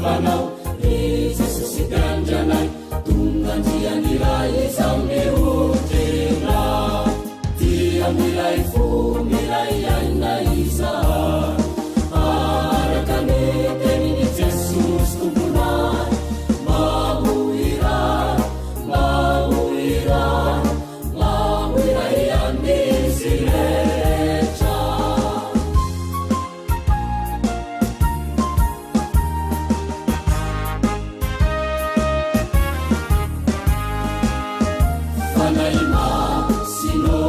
fanao Jesosy andranay tonga dia miray izao mihotrena dia miray fo miray aina izao araka ny teniny Jesosy tomponay mahoira ihany izy rehetra fanay masino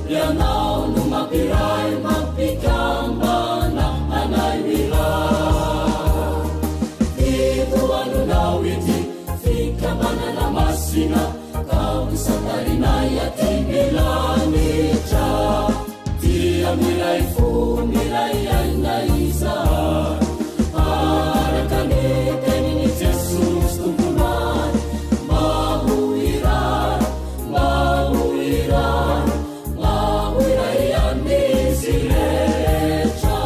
ianao no mampiray mampikambana anay miray fitoanonao ity fikambanana masina kao satarinay aty milanitra dia miray fo miray aina izay araka ny teniny Jesosy tomponay mahoira ihany izy rehetra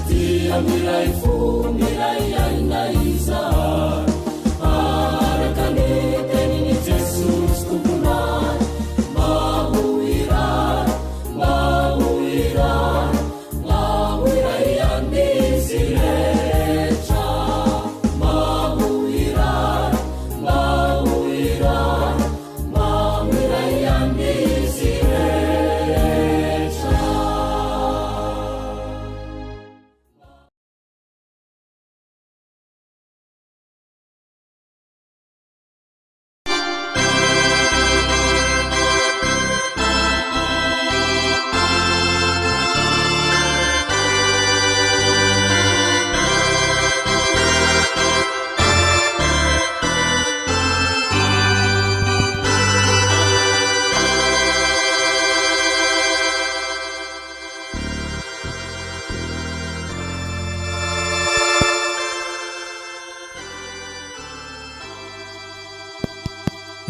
dia miray fo miray aina izay araka ny teniny Jesosy tomponay mahoira ihany izy rehetra mahoira ihany izy rehetra.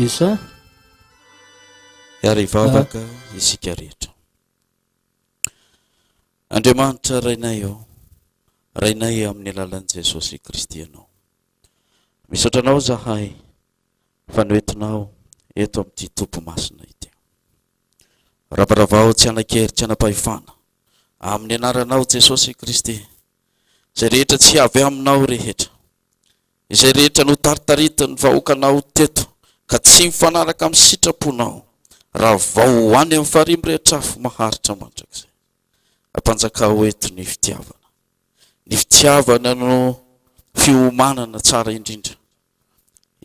Isa ary vavaka isika rehetra. Andriamanitra rainay ao, rainay amin'ny alalan'i Jesosy Kristy ianao. Misaotra anao zahay fa noentinao eto amin'ity tompo masina ity. Ravaravao tsy anakery tsy anapahefana amin'ny anaranao Jesosy Kristy. Izay rehetra tsy avy aminao rehetra, izay rehetra no taritarita ny vahoakanao teto ka tsy mifanaraka amin'ny sitraponao raha vao hoany amin'ny farimy rehetra afo maharitra mandrakizay. Ampanjakao eto ny fitiavana no fiomanana tsara indrindra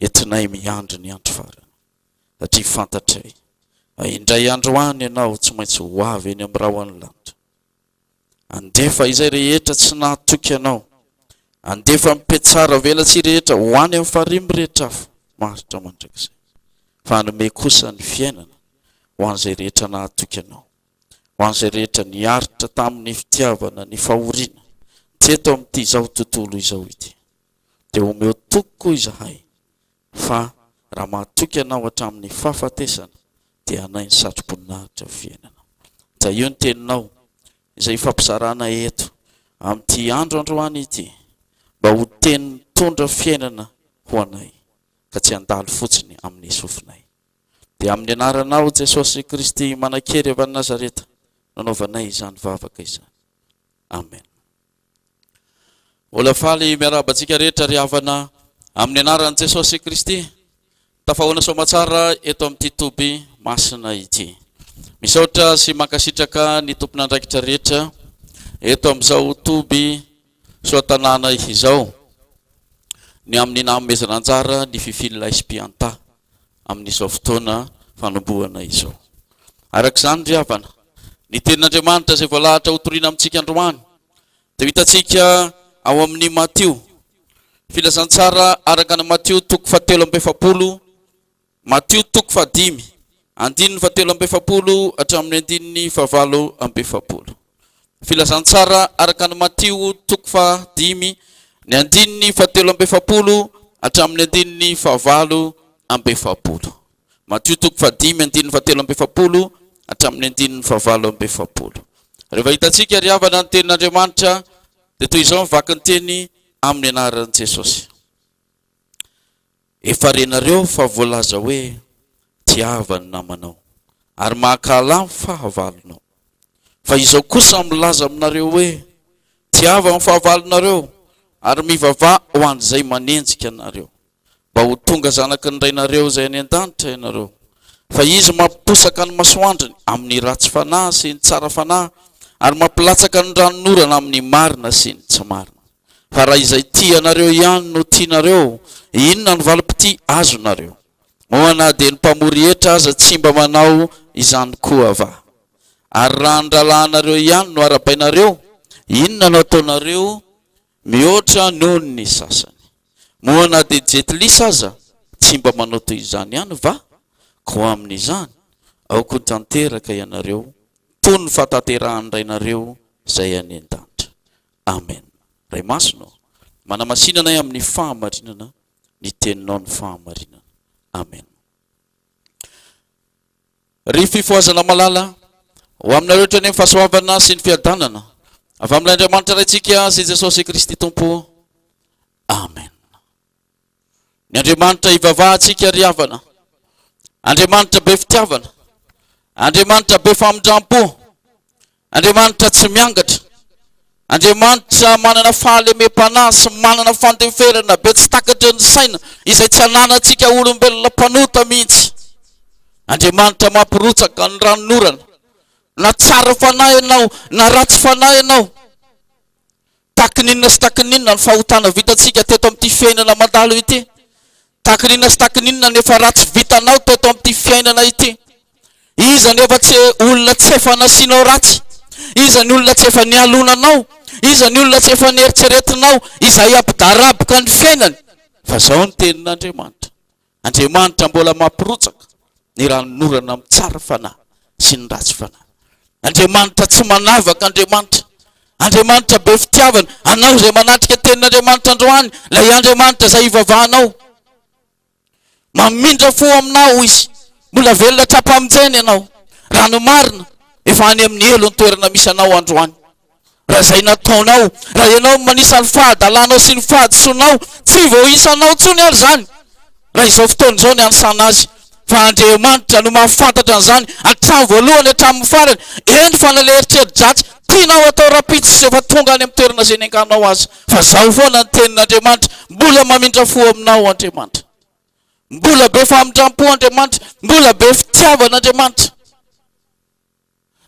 entinay miandro ny andro farany satria fantatray indray andro any ianao tsy maintsy ho avy eny amin'ny raha hoan'ny lanitra. Andefa izay rehetra tsy nahatoky ianao, andefa mipetsara velatsy rehetra ho any amin'ny farimy rehetra afo maharitra mandrakizay. Fa hanome kosa ny fiainana ho an'izay rehetra nahatoky ianao, ho an'izay rehetra niaritra tamin'ny fitiavana ny fahoriana teto amin'ity izao tontolo izao ity. Dia omeo toko izahay fa raha mahatoky ianao hatramin'ny fahafatesana dia hanay ny satroboninahitra fiainana. Da io ny teninao izay fampizarana eto amin'ity androandroany ity mba ho teny mitondra fiainana ho anay ka tsy handalo fotsiny amin'ny sofinay. Dia amin'ny anaranao Jesosy Kristy manakery avy Nazareta nanaovanay izany vavaka izany. Amen. Ola faly miarabantsika rehetra ry havana amin'ny anaran'i Jesosy Kristy. Tafahoana soamatsara eto amin'ity toby masina ity. Misaotra sy mankasitraka ny tompon'andraikitra rehetra eto amin'izao toby Soatanana izao. Ny amin'ny namezana anjara ny FFPM SPAnta amin'izao fotoana fanombohana izao. Arak'izany ry havana, ny tenin'Andriamanitra izay voalahatra ho toriana amintsika androany dia hitantsika ao amin'ny Matio filazantsara araka ny Matio toko 7:7, Matio toko 5, andininy 7:7 hatramin'ny andininy 9:7. Filazantsara araka ny Matio toko 5, ny andininy 7:7 hatramin'ny andininy 9:7. Matio toko 5 andininy 7:7 hatramin'ny andininy 9:7. Rehefa hitantsika ry havana ny tenin'Andriamanitra dia toy izao mivaky ny teny amin'ny anaran'i Jesosy. Efa renareo fa voalaza hoe tiavany namanao ary mahakalamy fahavalonao. Fa izao kosa milaza aminareo hoe tiava amin'ny fahavalonareo ary mivava ho an'izay manenjika anareo mba ho tonga zanaky ny rainareo izay any an-danitra ianareo. Fa izy mamposaka ny masoandriny amin'ny ratsy fanahy sy ny tsara fanahy ary mampilatsaka ny ranonorana amin'ny marina sy ny tsy marina. Fa raha izay tianareo ihany no tianareo, inona ny valim-pity azonareo? Moana dia ny mpamory hetra aza tsy mba manao izany koa va? Ary raha ny ralahanareo ihany no arabainareo, inona no ataonareo mihoatra noho ny sasany? Moana dia jetilisa aza tsy mba manao toy izany ihany va? Ko amin'izany aoko tanteraka ianareo toy ny fahatanterahany rainareo izay any an-danitra. Amen. Ray masonao manamasinana amin'ny fahamarinana ny teninao ny fahamarinana. Amen. Ry fifoazana malala ho aminareo trany amin'ny fahasoavana sy ny fiadanana avy amin'ny Andriamanitra raitsika sy Jesosy Kristy Tompo. Amen. Ny Andriamanitra ivavahantsika riavana, Andriamanitra be fitiavana, Andriamanitra be famindrampo, Andriamanitra tsy miangatra, Andriamanitra manana fahalemem-panahy sy manana fandeferana be tsy takatry ny saina izay tsy ananantsika olombelona mpanota mihitsy. Andriamanitra mampirotsaka ny ranonorana, na tsara fanahy ianao na ratsy fanahy ianao. Takininona sy takininona ny fahotana vitantsika teto amin'ity fiainana mandalo ity. Takininona sy takininona nefa ratsy vitanao teto amin'ity fiainana ity. Iza nefa tsy olona tsy efa nasinao ratsy, iza ny olona tsy efa nialonanao, iza ny olona tsy efa nieritseretinao izay ampidaraboka ny fiainany. Fa zao ny tenin'Andriamanitra. Andriamanitra mbola mampirotsaka ny ranonorana amin'ny tsara fanahy sy ny ratsy fanahy. Andriamanitra tsy manavaka, Andriamanitra be fitiavana. Anao izay manatrika tenin'Andriamanitra androany, ilay Andriamanitra izay ivavahanao, mamindra fo aminao izy, mbola velona trapa-mijeny ianao. Rano marina efa any amin'ny elo ny toerana misy anao androany. Raha izay nataonao, raha ianao manisa ny fahadalanao sy ny fahadisoanao, tsy voisanao tsony ary zany. Raha izao fotoana izao ny ansana azy. Fa Andriamanitra no mahafantatra an'izany hatramin'ny voalohany hatramin'ny farany. Eny fa nale eritreridratry tianao atao rapitsy sy efa tonga any amin'ny toerana izay nianganao azy. Fa zao foana ny tenin'Andriamanitra, mbola mamindra fo aminao Andriamanitra, mbola be famindram-po Andriamanitra, mbola be fitiavana Andriamanitra.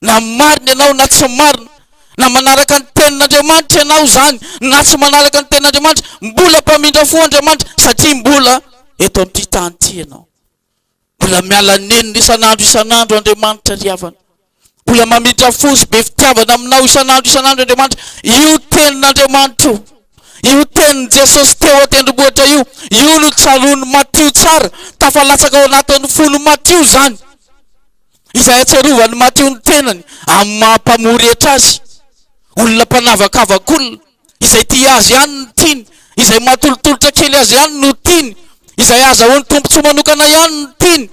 Na marina ianao na tsy marina, na manaraka ny tenin'Andriamanitra ianao zany na tsy manaraka ny tenin'Andriamanitra, mbola mpamindra fo Andriamanitra, satria mbola eto amin'ity tany ity ianao. Mbola miala nenina isan'andro Andriamanitra riavana, mbola mamindra fo sy be fitiavana aminao isan'andro Andriamanitra. Io tenin'Andriamanitra io, io tenin'i Jesosy teo atendrombohitra io no tsalony Matio tsara, tafalatsaka ao anatin'ny folo Matio zany, izay atserovany Matio ny tenany amin'ny mampamory hetra azy. Olona mpanavakavak'olona izay tia azy ihany no tiany, izay mahatolotolotra kely azy ihany no tiany, izay azahoany tombontsoa manokana ihany no tiany,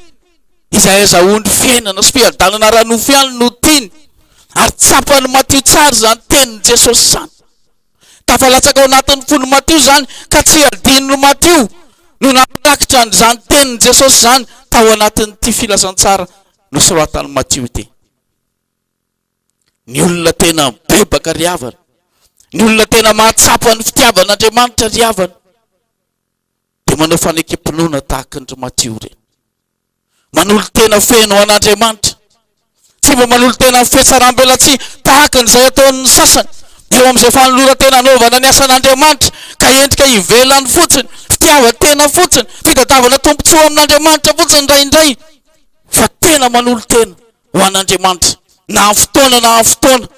izay azahoany fiainana sy fiadanana ranofy ihany no tiany. Ary tsapany Matio tsara zany tenin'i Jesosy zany, tafalatsaka ao anatin'ny folo Matio zany, ka tsy adininy Matio no napirakitra an'izany tenin'i Jesosy zany tao anatin'ity filazantsara nosoratany Matio ity. Ny olona tena bebaka riavana, ny olona tena mahatsapa ny fitiavan'Andriamanitra riavana, dia manao fanekempinoana tahaka ny Matio reny. Manolo tena feno an'Andriamanitra, tsy mba manolo tena fihetsarambelatsy tahaka n'izay ataon'ny sasany eo amin'izay fanoloran-tena anaovana ny asan'Andriamanitra, ka endrika ivelany fotsiny, fitiavan-tena fotsiny, fitadiavana tombontsoa amin'Andriamanitra fotsiny indraindray. Fa tena manolo tena ho an'Andriamanitra, na amin'ny fotoana,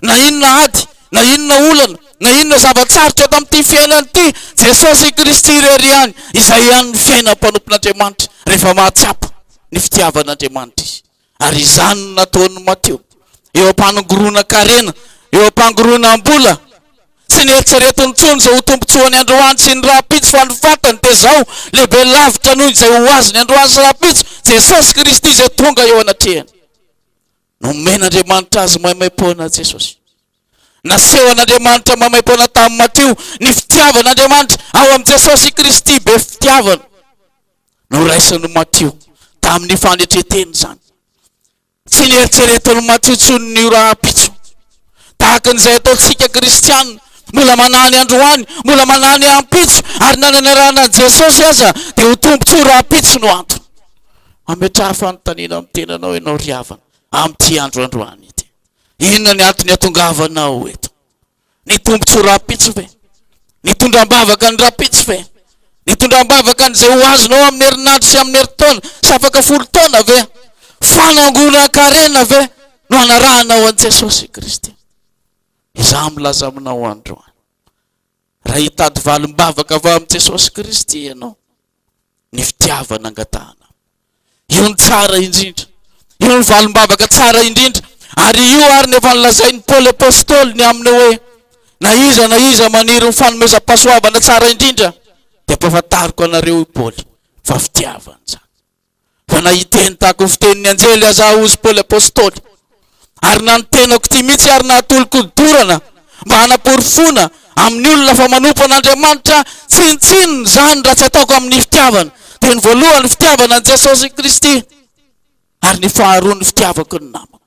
na inona ady, na inona olana, na inona zavatsarotra eto amin'ity fiainana ity, Jesosy Kristy irery ihany, izay ihany ny fiainam-panompon'Andriamanitra rehefa mahatsapa ny fitiavan'Andriamanitra izy. Ary izany no nataon'ny Mateo eo ampanongorona karena, eo ampangorona ambola, tsy nieritseretiny tsony izay ho tombontsoany androany sy ny rapitso, fa ny fatany dia zao lehibe lavitra noho izay ho azy ny androany sy rapitso, Jesosy Kristy izay tonga eo anatrehany. Nomen'Andriamanitra azy maimaipoana Jesosy, naseho an'Andriamanitra mamaim-poana tamin'ny Matio ny fitiavan'Andriamanitra ao amin'ny Jesosy Kristy be fitiavana no raisan'ny Matio tamin'ny fanetreteny zany. Tsy nieritreretin'ny Matio tsony ny raha-pitso tahakan'izay ataontsika kristianina, mbola manany androany, mbola manany ampitso ary nananarana Jesosy aza dia ho tombontso raha-pitso no antony. Mametraha fanontaniana amin'ny tenanao ianao ry havana amin'ity androandroany ity. Inona ny antony atongavanao eto? Ny tombontso raha-pitso ve? Ny tondram-bavaka ny raha-pitso ve? Ny tondram-bavaka n'izay ho azonao amin'ny herinandro sy amin'ny herintaona sy afaka 10 taona ve? Fanangonan-karena ve no anarahanao an Jesosy Kristy? Izaho milaza aminao androany, raha hitady valim-bavaka avy amin'ny Jesosy Kristy ianao, ny fitiavana angatahana. Io ny tsara indrindra, io ny valim-bavaka tsara indrindra. Ary io ary nefa nilazain'ny Paoly apôstôly ny aminy hoe na iza maniry ny fanomezam-pahasoavana tsara indrindra dia ampahafantariko anareo Paoly fa fitiavana zany. Fa nahiteny tahaka ny fitenin'ny anjely aza ozy Paoly apôstôly, ary nanotenako ty mihitsy ary nahatolo-kodorana mba hanaporofona amin'ny olona fa manompo an'Andriamanitra tsinitsiny zany raha tsy ataoko amin'ny fitiavana. Dia ny voalohany fitiavana an Jesosy Kristy, ary ny faharoa ny fitiavako ny namako.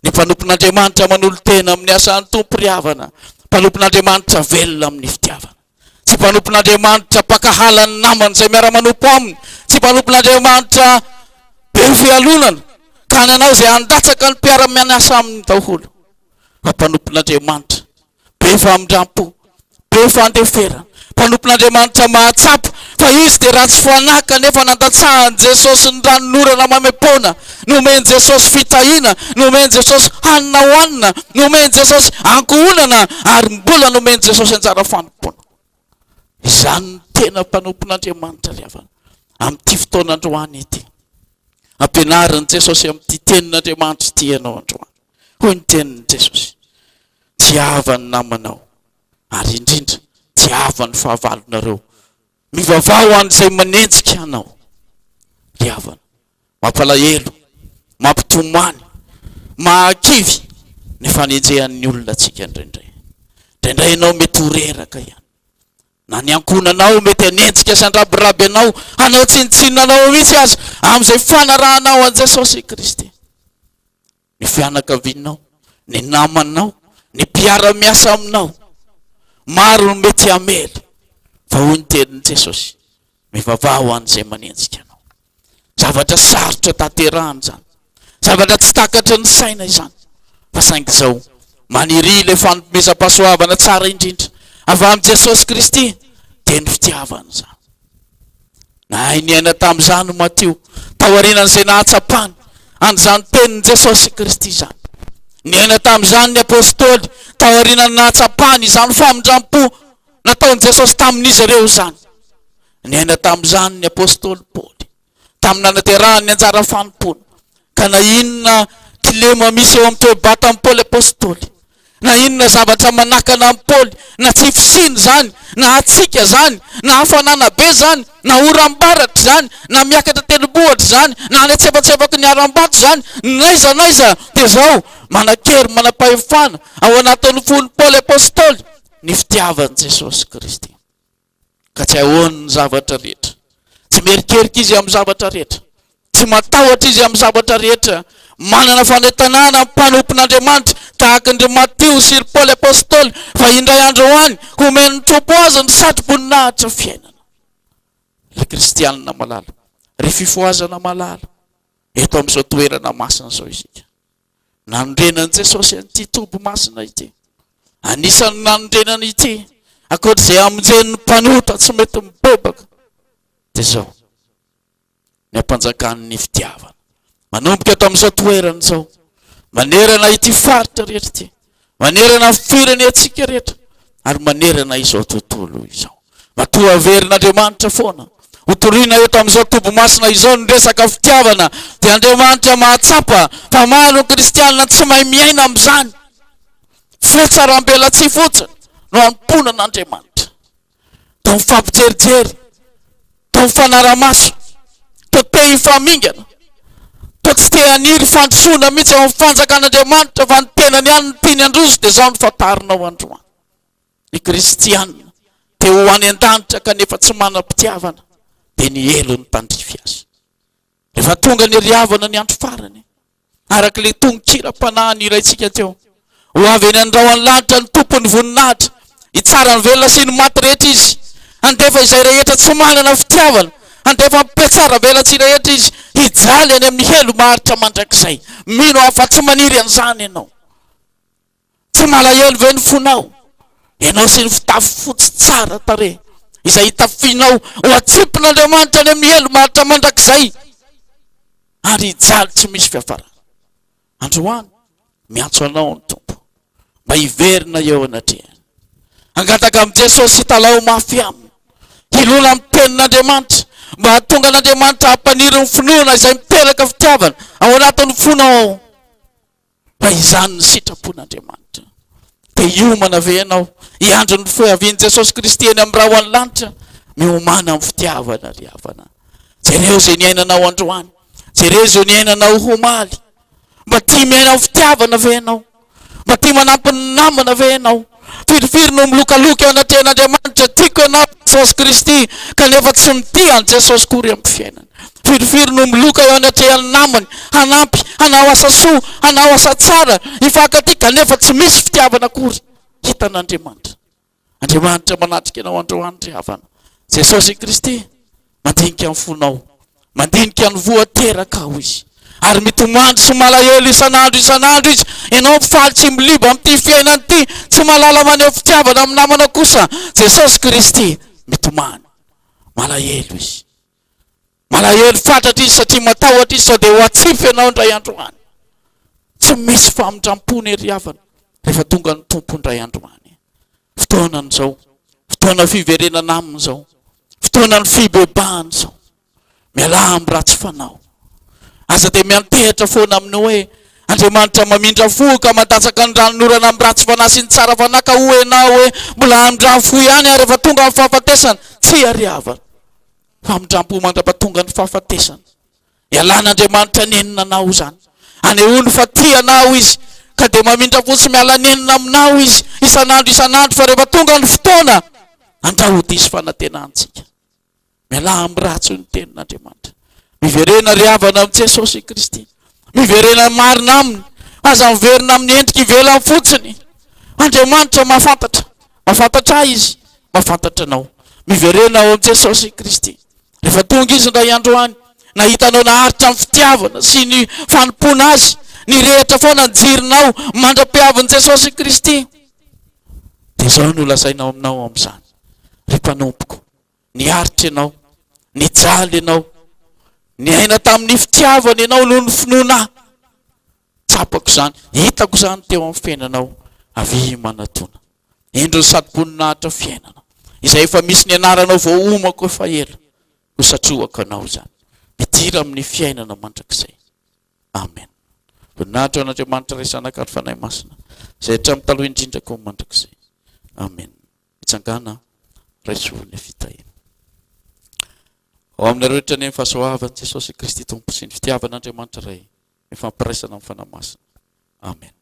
Ny mpanompon'Andriamanitra manolo tena amin'ny asan'ny tompo ry havana, mpanompon'Andriamanitra velona amin'ny fitiavana. Tsy mpanompon'Andriamanitra pakahalan'ny namany izay miara-manompo aminy, tsy mpanompon'Andriamanitra be fialonana ka ananao izay andatsaka ny mpiara-mianasa amin'ny daholo. Fa mpanompon'Andriamanitra be famindrampo, be fandeferana, mpanompon'Andriamanitra mahatsapa fa izy dia raha tsy fanaka nefa nandatsahany Jesosy ny ranonorana mamepona, nomeny Jesosy fitahiana, nomeny Jesosy hanina hohanina, nomeny Jesosy ankohonana ary mbola nomeny Jesosy anjara fanompona. Izany tena mpanompon'Andriamanitra ry havana amin'ity fotoana androany ity. Ampianarin'i Jesosy amin'ity tenin'Andriamanitra ity ianao androany. Hoy ny tenin'i Jesosy, tiavany namanao ary indrindra tiavany fahavalonareo, mivavao an'izay manenjika anao ry havana. Mampalahelo, mampitomany, mahakivy ny fanenjehan'ny olona atsika indraindray. Indraindray ianao mety ho reraka ihany, na ny ankonanao mety hanenjika sandrabiraby anao, anao tsinitsinanao mihitsy aza amin'izay fanarahanao an Jesosy Kristy. Ny fianakavinao, ny namanao, ny mpiara-miasa aminao, maro no mety hamely. Fa hoy ny tenin'i Jesosy, mivavao an'izay manenjika anao. Zavatra sarotra tanterahana zany, zavatra tsy takatra ny saina izany. Fa saingy izao maniry ilay fanomezam-pahasoavana tsara indrindra avy amin'ny Jesosy Kristy dia ny fitiavana zany. Na ny aina tamin'izany Matio tao aorianan'izay nahatsapany an'izany tenin'i Jesosy Kristy zany. Ny aina tamin'izany ny apôstôly tao aorianany nahatsapany izany famindrampo nataon'i Jesosy tamin'izy ireo zany. Ny aina tamin'izany ny apôstôly Paoly tamin'ny nanaterahany anjara fanompona. Ka na inona kilema misy eo amin'ny toe-bata amin'ny Paoly apôstôly, na inona zavatra manakana amin'ny Paoly, na tsy fisiny zany, na atsika zany, na hafanana be zany, na oram-baratra zany, na miakatra telo-bohatra zany, na anetsefatsefaky ny aram-bato zany, naiza dia zao manakery manam-pahefana ao anatin'ny fon'ny Paoly apôstôly ny fitiavan'i Jesosy Kristy. Ka tsy ahoana ny zavatra rehetra, tsy merikerika izy amin'ny zavatra rehetra, tsy matahotra izy amin'ny zavatra rehetra, manana fanentanana amin'ny mpanompon'Andriamanitra tahaka ny Matio sy ry Paoly apôstôly, fa indray andro hoany homeny trompo azy ny satroboninahitra fiainana. Ry kristianina malala, ry fifoazana malala, eto amin'izao toerana masina zao isika, nanondrenan'i Jesosy an'ity tobo masina ity, anisany nanondrenana ity akoatr'izay amonjen'ny mpanota tsy mety mibebaka, dia zao ny ampanjakan'ny fitiavana manomboka eto amin'izao toerana zao, manerana ity faritra rehetra ity, manerana firany atsika rehetra, ary manerana izao tontolo izao. Matoa averin'Andriamanitra foana ho toriana eto amin'izao tobo masina izao ny resaka fitiavana, dia Andriamanitra mahatsapa fa maro ny kristianina tsy mahay miaina amin'izany. Fiatsaram-bela tsy fotsiny no amponan'Andriamanitra. Tao mifampijerijery, tao mifanara-maso, tao te hifamingana, toa tsy te haniry fandrosoana mihitsy amin'ny fanjakan'Andriamanitra fa ny tenany ihany ny tiany androzy dia izao ny fantarinao androany. Ny kristianina te ho any an-danitra kanefa tsy manam-pitiavana dia ny elo ny tandrify azy. Rehefa tonga ny riavana ny andro farany, araka ilay tongon-kiram-panahy iraintsika teo, ho avy eny andrao-any lanitra ny tompony voninahitra, hitsara ny velona sy ny maty rehetra izy, andefa izay rehetra tsy manana fitiavana, andefa mipetsara velatsy rehetra izy, hijaly any amin'ny helo maharitra mandrakizay. Mino afa tsy maniry an'izany ianao, tsy malahelo ve ny fonao, ianao sy ny fitafy fotsy tsara tare izay hitafinao ho atsipin'Andriamanitra any amin'ny helo maharitra mandrakizay, ary hijaly tsy misy fiafara. Androany miantso anao ny tompo mba hiverina eo anatrehany, angataka amin'i Jesosy hitalao mafy aminy, hilona amin'ny tenin'Andriamanitra mba hatonga an'Andriamanitra hampaniry ny finoana izay miteraka fitiavana ao anatin'ny fonao, mba izany ny sitrapon'Andriamanitra. Dia hiomana ve ianao hiandro ny fiavian'i Jesosy Kristy eny amin'ny raha ho any lanitra, miomana amin'ny fitiavana ry havana. Jereo izay ny ainanao androany, jereo izay ny ainanao homaly, mba tia miaina amin'ny fitiavana ve ianao, mba tia manampy ny namana ve ianao. Firifiry no milokaloka eo anaten'Andriamanitra, tiako ianao Jesosy Kristy kanefa tsy mitia an Jesosy kory amin'ny fiainana. Firifiry no miloka eo anatrehany namany, hanampy, hanao asa soa, hanao asa tsara, hifankatia kanefa tsy misy fitiavana kory hitan'Andriamanitra. Andriamanitra manatrika ianao androany ry havana. Jesosy Kristy mandinika ny fonao, mandinika ny voateraka ao izy, ary mitomandry sy malahelo isan'andro izy, ianao mifaly tsy miliba amin'ity fiainana ity, tsy malala maneho fitiavana amin'ny namana kosa. Jesosy Kristy mitomany, malahelo izy, malahelo fantatra izy satria matahotra izy, sao dia ho atsify ianao indray androany. Tsy misy famindram-pony ry havana rehefa tonga ny tompo indray androany. Fotoanan'izao, fotoana fiverenana aminy izao, fotoana ny fibebahany izao, miala amin'ny ratsy fanao. Aza dia miantehitra foana amin'ny hoe Andriamanitra mamindra fo ka mandatsaka ny ranonorana amin'ny ratsy fanahy sy ny tsara fanaka ho ianao hoe mbola amindram-fo ihany ary rehefa tonga amin'ny fahafatesana. Tsy ary havana, famindram-po mandra-pahatonga ny fahafatesana. Ialan'Andriamanitra nenina anao izany, anehoany fa tianao izy, ka dia mamindra fo sy miala nenina aminao izy isan'andro, fa rehefa tonga ny fotoana andrahody izy fanantenantsika. Miala amin'ny ratsy ny tenin'Andriamanitra, miverena ry havana amin'ny Jesosy Kristy, miverena marina aminy, aza miverina amin'ny endrika ivelany fotsiny. Andriamanitra mahafantatra izy, mahafantatra anao. Miverena ao amin'ny Jesosy Kristy. Rehefa tonga izy indray androany, nahitanao naharitra amin'ny fitiavana sy ny fanompona azy, ny rehetra foana ny jirinao mandra-piavin'i Jesosy Kristy, dia izao no lazainao aminao amin'izany: ry mpanompoko, niharitra ianao, nijaly ianao, ny aina tamin'ny fitiavana ianao noho ny finoana. Tsapako izany, hitako izany teo amin'ny fiainanao avy manatona. Endro ny sady-boninahitra fiainana izay efa misy ny anaranao vao omako efa ela, ho satroako anao izany, midira amin'ny fiainana mandrakizay. Amen. Voninahitra ao an'Andriamanitra ray zanaka ary fanahy masina izay hatramin'ny taloha indrindra koa mandrakizay. Amen. Hitsangana ray solony fitahina. Ao amin'ny rehetra ny fahasoavan'i Jesosy Kristy tompo sy ny fitiavan'Andriamanitra ray mifampiraisana amin'ny fanahy masina. Amen.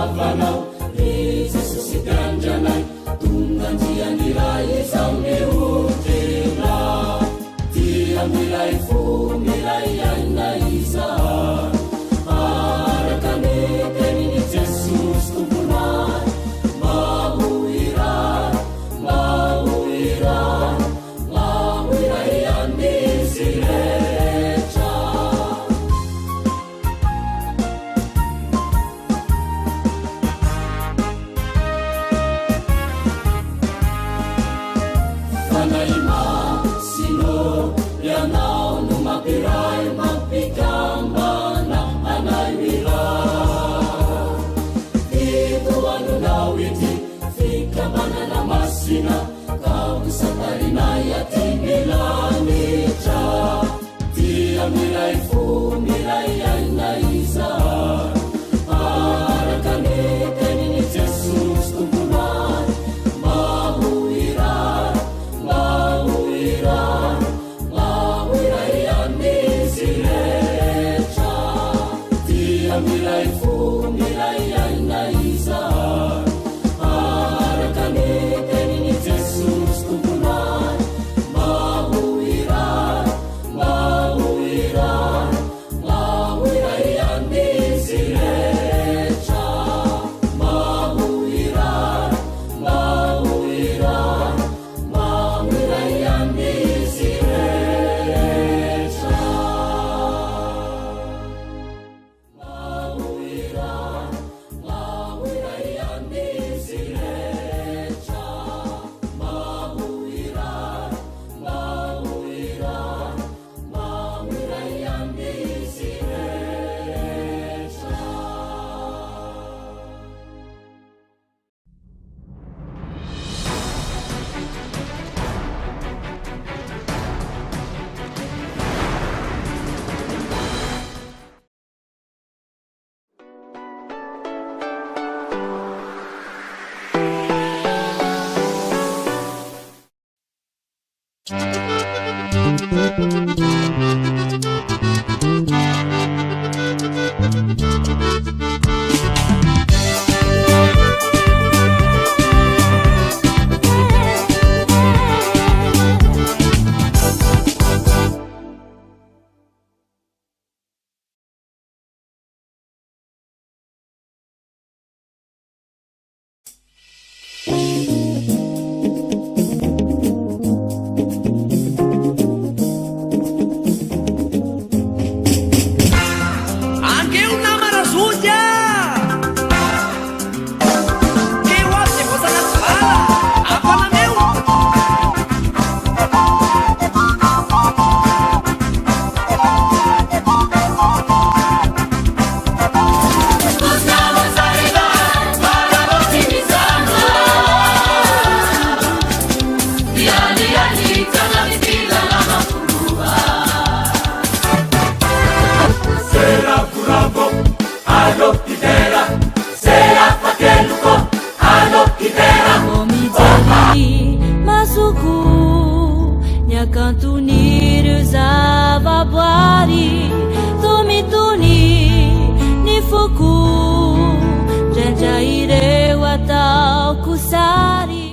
fitiavanao ry Jesosy tiandranay tonganjianiray izao mihotrina dia miray fo miray aina iza araka ny teniny Jesosy tomponay mahoiray mahoiray mahoiray anizy rehetra fanay masino ianao no mampiray mampikambana anay miray itoanonao ity fikambanana masina ka usatarinay aty milanitra dia miray fo miray aina iza araka ny teniny Jesosy tomponay mahoiray mahoiray mahoiray anizy rehetra dia miray fo miray aina iza araka ny teniny Jesosy tomponay mahoiray mahoiray mahoiray anizy rehetra mahoiray mahoiray mahoiray anizy rehetra mahoiray mahoiray anizy rehetra mahoiray mahoiray mahoiray anizy rehetra Anche una marasuglia! Che vuoi cosa la spalla? Appana meu! possiamo arrivare alla ottimizzazione di anni torna di fila la mapurua sera curavo all'ottitera sera fakelluko all'ottitera Omijali masuku nyakantuniru zavaboary tomitony ny foko ndraindra ireo ataoko sary